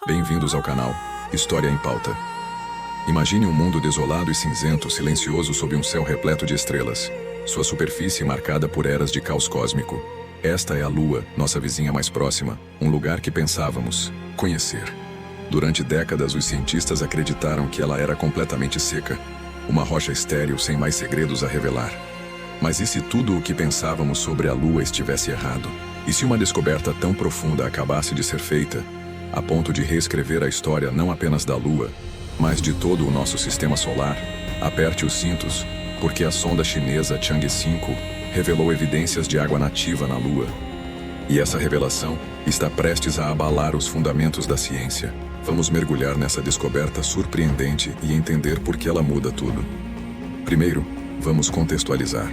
Bem-vindos ao canal História em Pauta. Imagine um mundo desolado e cinzento, silencioso sob um céu repleto de estrelas. Sua superfície marcada por eras de caos cósmico. Esta é a Lua, nossa vizinha mais próxima, um lugar que pensávamos conhecer. Durante décadas, os cientistas acreditaram que ela era completamente seca, uma rocha estéril sem mais segredos a revelar. Mas e se tudo o que pensávamos sobre a Lua estivesse errado? E se uma descoberta tão profunda acabasse de ser feita, a ponto de reescrever a história não apenas da Lua, mas de todo o nosso sistema solar? Aperte os cintos, porque a sonda chinesa Chang'e 5 revelou evidências de água nativa na Lua. E essa revelação está prestes a abalar os fundamentos da ciência. Vamos mergulhar nessa descoberta surpreendente e entender por que ela muda tudo. Primeiro, vamos contextualizar.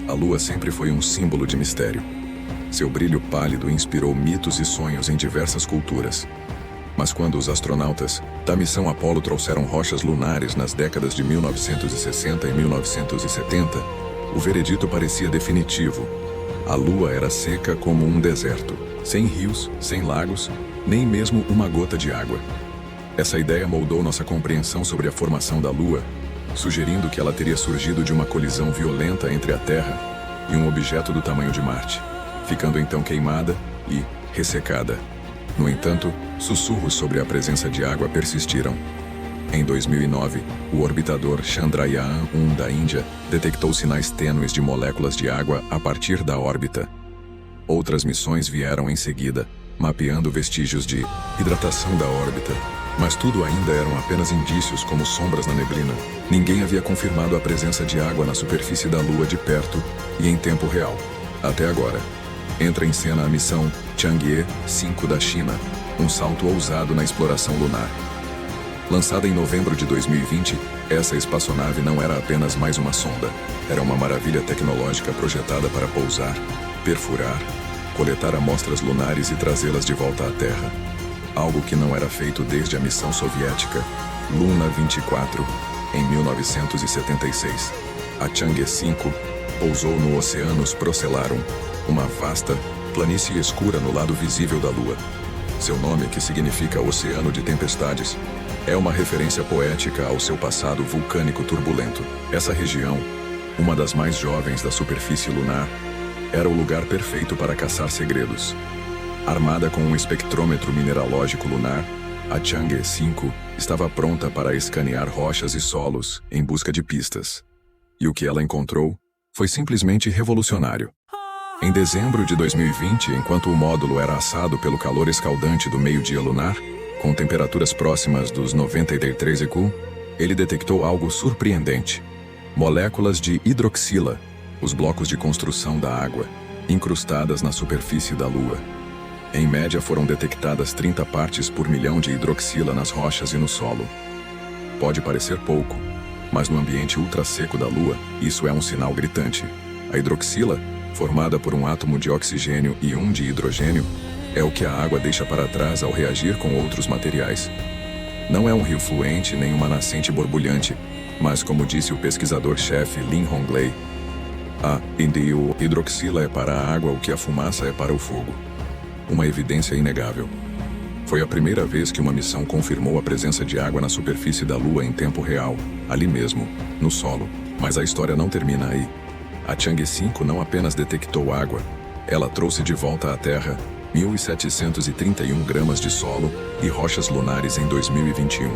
A Lua sempre foi um símbolo de mistério. Seu brilho pálido inspirou mitos e sonhos em diversas culturas. Mas quando os astronautas da missão Apollo trouxeram rochas lunares nas décadas de 1960 e 1970, o veredito parecia definitivo. A Lua era seca como um deserto, sem rios, sem lagos, nem mesmo uma gota de água. Essa ideia moldou nossa compreensão sobre a formação da Lua, sugerindo que ela teria surgido de uma colisão violenta entre a Terra e um objeto do tamanho de Marte, ficando então queimada e ressecada. No entanto, sussurros sobre a presença de água persistiram. Em 2009, o orbitador Chandrayaan-1 da Índia detectou sinais tênues de moléculas de água a partir da órbita. Outras missões vieram em seguida, mapeando vestígios de hidratação da órbita. Mas tudo ainda eram apenas indícios como sombras na neblina. Ninguém havia confirmado a presença de água na superfície da Lua de perto e em tempo real. Até agora. Entra em cena a missão Chang'e 5 da China, um salto ousado na exploração lunar. Lançada em novembro de 2020, essa espaçonave não era apenas mais uma sonda. Era uma maravilha tecnológica projetada para pousar, perfurar, coletar amostras lunares e trazê-las de volta à Terra. Algo que não era feito desde a missão soviética Luna 24, em 1976. A Chang'e 5 pousou no Oceanus Procellarum, uma vasta planície escura no lado visível da Lua. Seu nome, que significa Oceano de Tempestades, é uma referência poética ao seu passado vulcânico turbulento. Essa região, uma das mais jovens da superfície lunar, era o lugar perfeito para caçar segredos. Armada com um espectrômetro mineralógico lunar, a Chang'e 5 estava pronta para escanear rochas e solos em busca de pistas. E o que ela encontrou foi simplesmente revolucionário. Em dezembro de 2020, enquanto o módulo era assado pelo calor escaldante do meio-dia lunar, com temperaturas próximas dos 93 EQ, ele detectou algo surpreendente. Moléculas de hidroxila, os blocos de construção da água, incrustadas na superfície da Lua. Em média, foram detectadas 30 partes por milhão de hidroxila nas rochas e no solo. Pode parecer pouco, mas no ambiente ultra-seco da Lua, isso é um sinal gritante. A hidroxila, formada por um átomo de oxigênio e um de hidrogênio, é o que a água deixa para trás ao reagir com outros materiais. Não é um rio fluente nem uma nascente borbulhante, mas como disse o pesquisador-chefe Lin Hongwei, a hidroxila é para a água o que a fumaça é para o fogo. Uma evidência inegável. Foi a primeira vez que uma missão confirmou a presença de água na superfície da Lua em tempo real, ali mesmo, no solo. Mas a história não termina aí. A Chang'e 5 não apenas detectou água, ela trouxe de volta à Terra 1.731 gramas de solo e rochas lunares em 2021.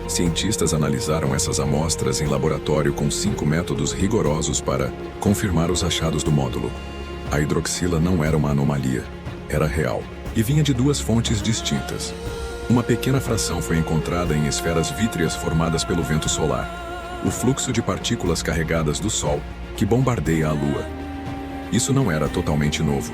Cientistas analisaram essas amostras em laboratório com 5 métodos rigorosos para confirmar os achados do módulo. A hidroxila não era uma anomalia, era real, e vinha de 2 fontes distintas. Uma pequena fração foi encontrada em esferas vítreas formadas pelo vento solar, o fluxo de partículas carregadas do Sol que bombardeia a Lua. Isso não era totalmente novo.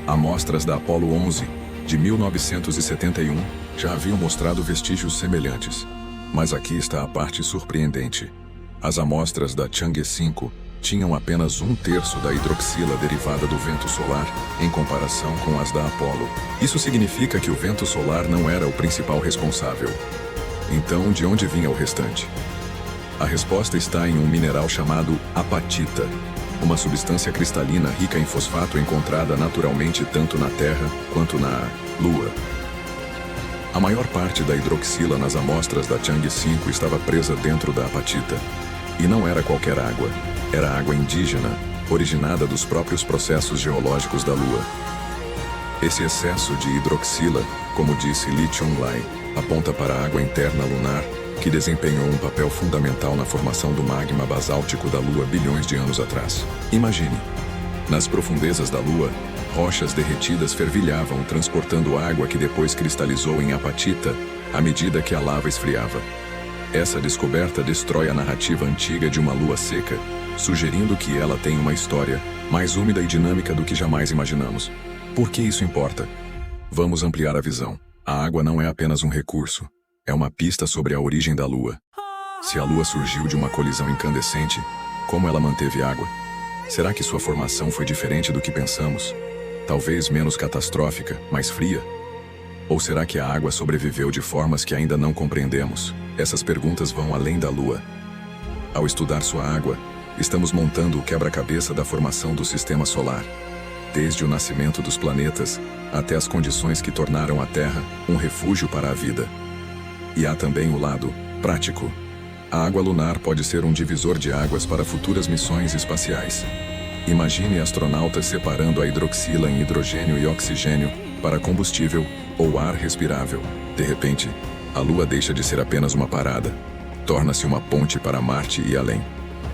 Amostras da Apollo 11, de 1971, já haviam mostrado vestígios semelhantes. Mas aqui está a parte surpreendente. As amostras da Chang'e 5 tinham apenas 1/3 da hidroxila derivada do vento solar, em comparação com as da Apollo. Isso significa que o vento solar não era o principal responsável. Então, de onde vinha o restante? A resposta está em um mineral chamado apatita, uma substância cristalina rica em fosfato encontrada naturalmente tanto na Terra quanto na Lua. A maior parte da hidroxila nas amostras da Chang'e 5 estava presa dentro da apatita. E não era qualquer água, era água indígena, originada dos próprios processos geológicos da Lua. Esse excesso de hidroxila, como disse Li Chonglai, aponta para a água interna lunar, que desempenhou um papel fundamental na formação do magma basáltico da Lua bilhões de anos atrás. Imagine, nas profundezas da Lua, rochas derretidas fervilhavam, transportando água que depois cristalizou em apatita à medida que a lava esfriava. Essa descoberta destrói a narrativa antiga de uma Lua seca, sugerindo que ela tem uma história mais úmida e dinâmica do que jamais imaginamos. Por que isso importa? Vamos ampliar a visão. A água não é apenas um recurso, é uma pista sobre a origem da Lua. Se a Lua surgiu de uma colisão incandescente, como ela manteve água? Será que sua formação foi diferente do que pensamos? Talvez menos catastrófica, mais fria? Ou será que a água sobreviveu de formas que ainda não compreendemos? Essas perguntas vão além da Lua. Ao estudar sua água, estamos montando o quebra-cabeça da formação do Sistema Solar. Desde o nascimento dos planetas, até as condições que tornaram a Terra um refúgio para a vida. E há também o lado prático. A água lunar pode ser um divisor de águas para futuras missões espaciais. Imagine astronautas separando a hidroxila em hidrogênio e oxigênio para combustível ou ar respirável. De repente, a Lua deixa de ser apenas uma parada. Torna-se uma ponte para Marte e além.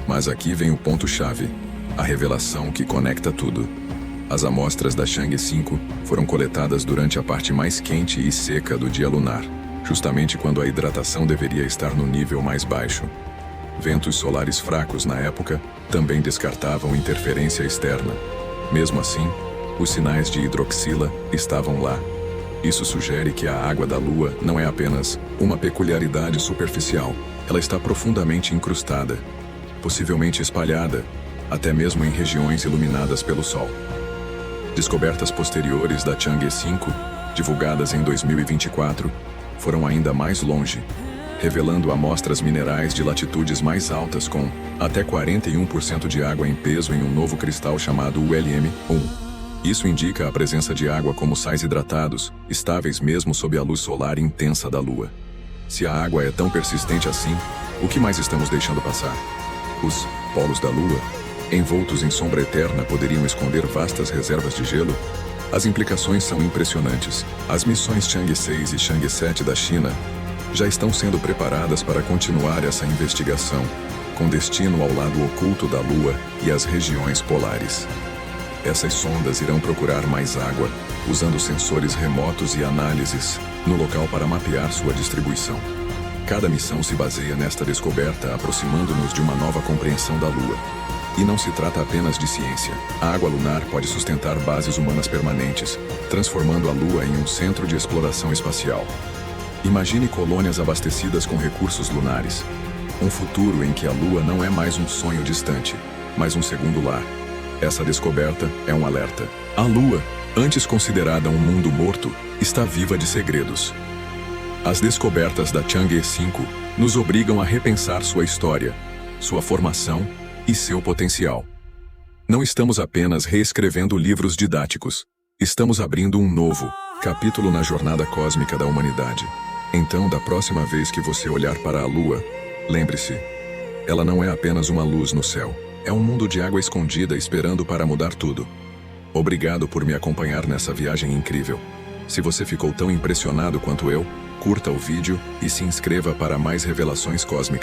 Mas aqui vem o ponto-chave, a revelação que conecta tudo. As amostras da Chang'e 5 foram coletadas durante a parte mais quente e seca do dia lunar, justamente quando a hidratação deveria estar no nível mais baixo. Ventos solares fracos na época também descartavam interferência externa. Mesmo assim, os sinais de hidroxila estavam lá. Isso sugere que a água da Lua não é apenas uma peculiaridade superficial, ela está profundamente incrustada, possivelmente espalhada, até mesmo em regiões iluminadas pelo Sol. Descobertas posteriores da Chang'e 5, divulgadas em 2024, foram ainda mais longe, revelando amostras minerais de latitudes mais altas com até 41% de água em peso em um novo cristal chamado ULM-1. Isso indica a presença de água como sais hidratados, estáveis mesmo sob a luz solar intensa da Lua. Se a água é tão persistente assim, o que mais estamos deixando passar? Os polos da Lua, envoltos em sombra eterna, poderiam esconder vastas reservas de gelo? As implicações são impressionantes. As missões Chang'e 6 e Chang'e 7 da China já estão sendo preparadas para continuar essa investigação, com destino ao lado oculto da Lua e às regiões polares. Essas sondas irão procurar mais água, usando sensores remotos e análises no local para mapear sua distribuição. Cada missão se baseia nesta descoberta, aproximando-nos de uma nova compreensão da Lua. E não se trata apenas de ciência. A água lunar pode sustentar bases humanas permanentes, transformando a Lua em um centro de exploração espacial. Imagine colônias abastecidas com recursos lunares. Um futuro em que a Lua não é mais um sonho distante, mas um segundo lar. Essa descoberta é um alerta. A Lua, antes considerada um mundo morto, está viva de segredos. As descobertas da Chang'e 5 nos obrigam a repensar sua história, sua formação e seu potencial. Não estamos apenas reescrevendo livros didáticos. Estamos abrindo um novo capítulo na jornada cósmica da humanidade. Então, da próxima vez que você olhar para a Lua, lembre-se, ela não é apenas uma luz no céu. É um mundo de água escondida esperando para mudar tudo. Obrigado por me acompanhar nessa viagem incrível. Se você ficou tão impressionado quanto eu, curta o vídeo e se inscreva para mais revelações cósmicas.